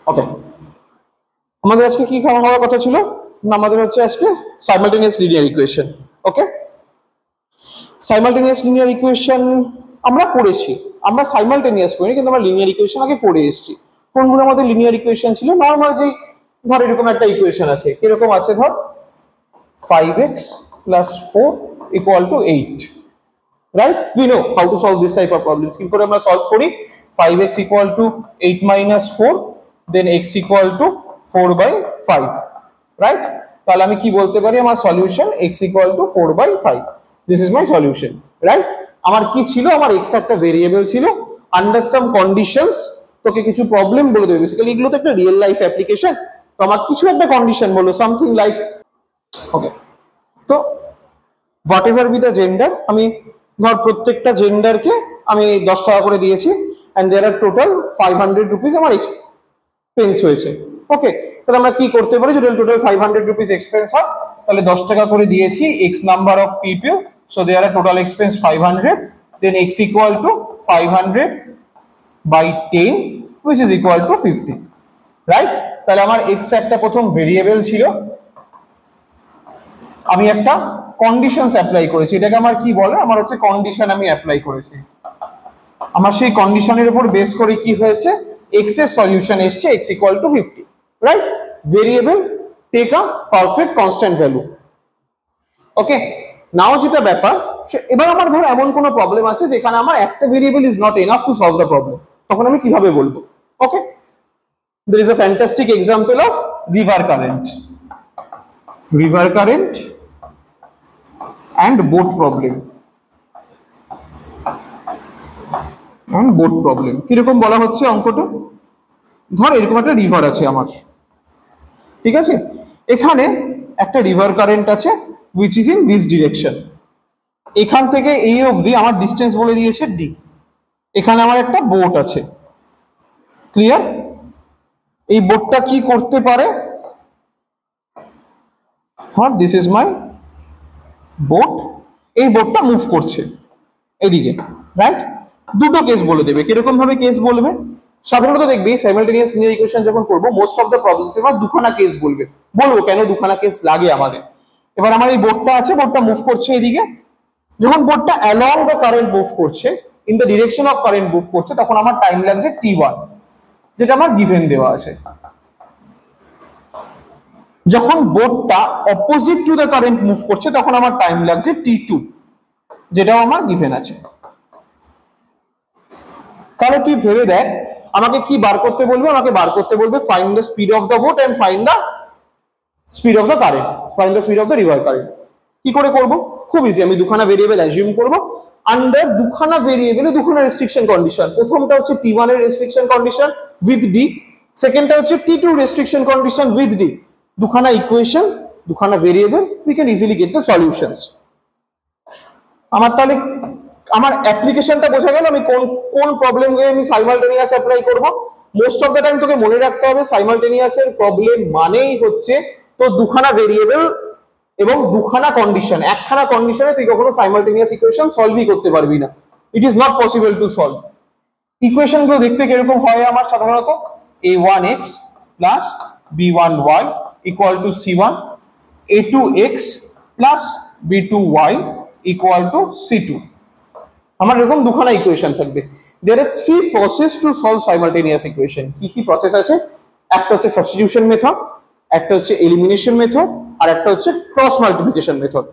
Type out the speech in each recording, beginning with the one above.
ওকে, আমাদের আজকে কি হওয়ার কথা ছিল না, আমাদের হচ্ছে আজকে সাইমালটেনিয়াস লিনিয়ার ইকুয়েশন। ওকে, সাইমালটেনিয়াস লিনিয়ার ইকুয়েশন আমরা করেছি, আমরা সাইমালটেনিয়াস করিনি, কিন্তু আমরা লিনিয়ার ইকুয়েশন আগে করে এসেছি। কোনগুলো আমাদের লিনিয়ার ইকুয়েশন ছিল? নর্মাল যে ধর এরকম একটা ইকুয়েশন আছে, কিরকম আছে, ধর 5x plus 4 equal to 8, right? We know how to solve this type of problems. কি করে আমরা সলভ করি? 5x equal to 8 minus 4, then x equal to 4 by 5, right? তাহলে আমি কি বলতে পারি? আমার solution x equal to 4 by 5. This is my solution, right? আমার কি ছিল? আমার x একটা ভেরিয়েবল ছিল, আন্ডার সাম কন্ডিশনস তোকে কিছু প্রবলেম বলে দেবে। বেসিক্যালি এগুলো তো একটা রিয়েল লাইফ অ্যাপ্লিকেশন, তো আমার কিছু একটা কন্ডিশন বলো, সামথিং লাইক, ওকে, তো whatever be the gender, আমি ধর প্রত্যেকটা জেন্ডারকে আমি 10 টাকা করে দিয়েছি, and there are total 500 rupees আমার এক্সপেন্স হয়েছে। ওকে, তাহলে আমরা কি করতে পারি? যদি টোটাল 500 রুপিস এক্সপেন্স হয়, তাহলে 10 টাকা করে দিয়েছি, x number of people, so there are total expense 500, then x equal to 500 by 10 which is equal to 50, right? তাহলে আমার এক্স একটা প্রথম ভেরিয়েবল ছিল, আমি একটা কন্ডিশনস অ্যাপ্লাই করেছি, এটাকে আমার কি বলে? আমার হচ্ছে কন্ডিশন আমি অ্যাপ্লাই করেছি। আমার সেই কন্ডিশনের উপর বেস করে কি হয়েছে? এক্স এর সলিউশন এসছে x equal to 50, right? Variable take a perfect constant value. Okay, now যেটা ব্যাপার, এবার আমার ধর এমন কোনো প্রবলেম আছে যেখানে আমার একটা variable is not enough to solve the problem, তখন আমি কিভাবে বলবো? ওকে, there is a fantastic example of river current and boat problem. কিরকম বলা হচ্ছে অঙ্কটা? ধর এরকম একটা রিভার আছে আমার, ঠিক আছে, এখানে একটা রিভার কারেন্ট আছে which is in this direction, এখান থেকে এই অবধি আমার ডিসটেন্স বলে দিয়েছে d, এখানে আমার একটা বোট আছে, ক্লিয়ার? এই বোটটা কি করতে পারে? হ্যাঁ, দিস ইজ মাই বোট, এই বোটটা মুভ করছে এদিকে, রাইট? দুটো কেস বলে দেবে। কিরকম ভাবে কেস বলবে? সাধারণত দেখবি সাইমালটেনিয়াস লিনিয়ার ইকুয়েশন যখন করব, মোস্ট অফ দ্য প্রবলেমস এবার দুখানা কেস বলবে। বলবো কেন দুখানা কেস লাগে আমাদের। এবার আমার এই বোটটা আছে, বোটটা মুভ করছে এদিকে, যখন বোটটা অ্যালং দ্য কারেন্ট মুভ করছে, in the direction of current move করছে, তখন আমার টাইম লাগছে t1, যেটা আমার গিভেন দেওয়া আছে। যখন বোটটা opposite to the current move করছে, তখন আমার টাইম লাগছে t2, যেটাও আমার গিভেন আছে। তাহলে তুই ভেবে দেখ, আমাকে কি বার করতে বলবে? আমাকে বার করতে বলবে find the speed of the boat and find the speed of the current, find the speed of the river current. কি করে করব? খুব ইজি, আমি দুখানা ভেরিয়েবল অ্যাজিউম করব, আন্ডার দুখানা ভেরিয়েবলে দুখানা রেস্ট্রিকশন কন্ডিশন। প্রথমটা হচ্ছে t1 এর রেস্ট্রিকশন কন্ডিশন উইথ d, সেকেন্ডটা হচ্ছে t2 restriction condition with d। দুখানা ইকুয়েশন, দুখানা variable, we can easily get the solutions. আমার তাহলে আমার অ্যাপ্লিকেশনটা বোঝা গেল, আমি কোন কোন প্রবলেমকে আমি সাইমালটেনিয়াস অ্যাপ্লাই করব। মোস্ট অফ দ্য টাইম তোকে মনে রাখতে হবে সাইমালটেনিয়াসের প্রবলেম মানেই হচ্ছে তো দুখানা ভেরিয়েবল এবং দুখানা কন্ডিশন। একখানা কন্ডিশনে তুই কখনো সাইমালটেনিয়াস ইকুয়েশন সলভই করতে পারবি না, it is not possible to solve. ইকুয়েশনগুলো দেখতে কিরকম হয় আমার? সাধারণত a1x plus b1y equal to c1, a2x plus b2y equal to c2। আমার এরকম দুখানা ইকুয়েশন থাকবে। There are three process to solve simultaneous equation. কি কি প্রসেস আছে? একটা হচ্ছে সাবস্টিটিউশন মেথড, একটা হচ্ছে এলিমিনেশন মেথড, আর একটা হচ্ছে ক্রস মাল্টিপ্লিকেশন মেথড।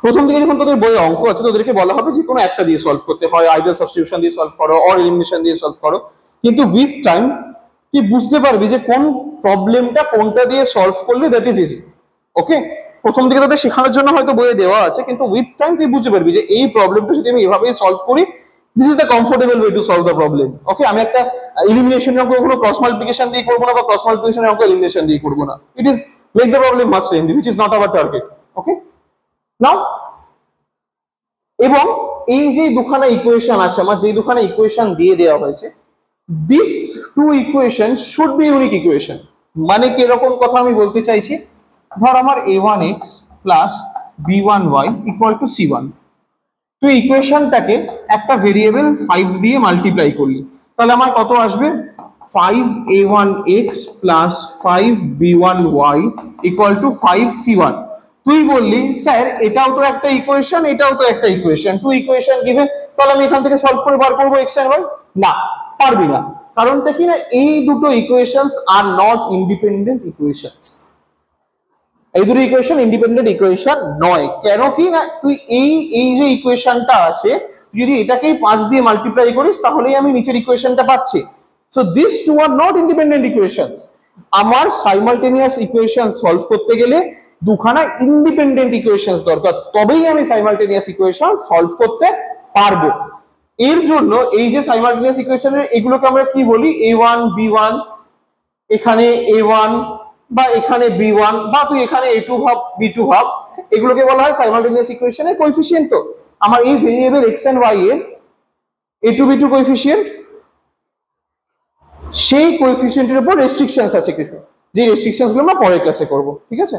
প্রথম দিকে যখন তোদের বইয়ে অঙ্ক আছে, তোদেরকে বলা হবে যে কোনো একটা দিয়ে সলভ করতে হয়, আইদার সাবস্টিটিউশন দিয়ে সলভ করো অর এলিমিনেশন দিয়ে সলভ করো। কিন্তু উইথ টাইম তুই বুঝতে পারবি যে কোন প্রবলেমটা কোনটা দিয়ে সলভ করলে দ্যাট ইজ ইজি। ওকে, প্রথম দিকে তাদের শেখানোর জন্য হয়তো বইয়ে দেওয়া আছে, কিন্তু উইথ টাইম তুই বুঝতে পারবি যে এই প্রবলেমটা যদি আমি এভাবেই সলভ করি, this is the comfortable way to solve the problem. Okay, আমি একটা এলিমিনেশন অঙ্ক কখনো ক্রস মাল্টিপ্লিকেশন দিয়ে করবো না, বা ক্রস মাল্টিপ্লিকেশন অঙ্ক এলিমিনেশন দিয়ে করবো না। It is make the problem must lengthy, which is not our target. Okay, now এবং এই যে দুখানা ইকুয়েশন আছে আমার, যে দুখানা ইকুয়েশন দিয়ে দেওয়া হয়েছে, this two equation should be unique equation. মানে কি এরকম কথা আমি বলতে চাইছি? ধর আমার a1x plus b1y equal to c1, তুই ইকুয়েশনটাকে একটা ভেরিয়েবল 5 দিয়ে মাল্টিপ্লাই করলি, তাহলে আমার কত আসবে? 5a1x plus 5b1y equal to 5c1। তুই বললি স্যার এটাও তো একটা ইকুয়েশন, এটাও তো একটা ইকুয়েশন, টু ইকুয়েশন গিভেন, তাহলে আমি এখান থেকে সলভ করে বার করবো এক্স এন্ড ওয়াই। না, পারবি না। কারণটা কি না, এই দুটো equations R not independent equations. এই দুটো ইকুয়েশন ইন্ডিপেন্ডেন্ট ইকুয়েশন নয়। কেন কি না, তুই এই যে ইকুয়েশনটা আছে, যদি এটাকেই 5 দিয়ে মাল্টিপ্লাই করিস তাহলেই আমি নিচের ইকুয়েশনটা পাচ্ছি। So this two are not independent equations. আমার সাইমালটেনিয়াস ইকুয়েশন সলভ করতে গেলে দুখানা ইন্ডিপেন্ডেন্ট ইকুয়েশনস দরকার, তবেই আমি সাইমালটেনিয়াস ইকুয়েশন সলভ করতে পারবো। এর জন্য এই যে সাইমালটেনিয়াস ইকুয়েশনের এগুলোকে আমরা কি বলি, a1 b1, এখানে a1 বা এখানে b1 বা তুই এখানে a2 ভাব b2 ভাব, এগুলোকে বলা হয় সাইমালটেনিয়াস ইকুয়েশনের কোএফিসিয়েন্ট। তো আমার এই ভেরিয়েবল x এন্ড y এর a2 b2 কোএফিসিয়েন্ট, সেই কোএফিসিয়েন্টের উপর রেস্ট্রিকশনস আছে কিছু, যে রেস্ট্রিকশনস গুলো আমরা পরের ক্লাসে করব, ঠিক আছে।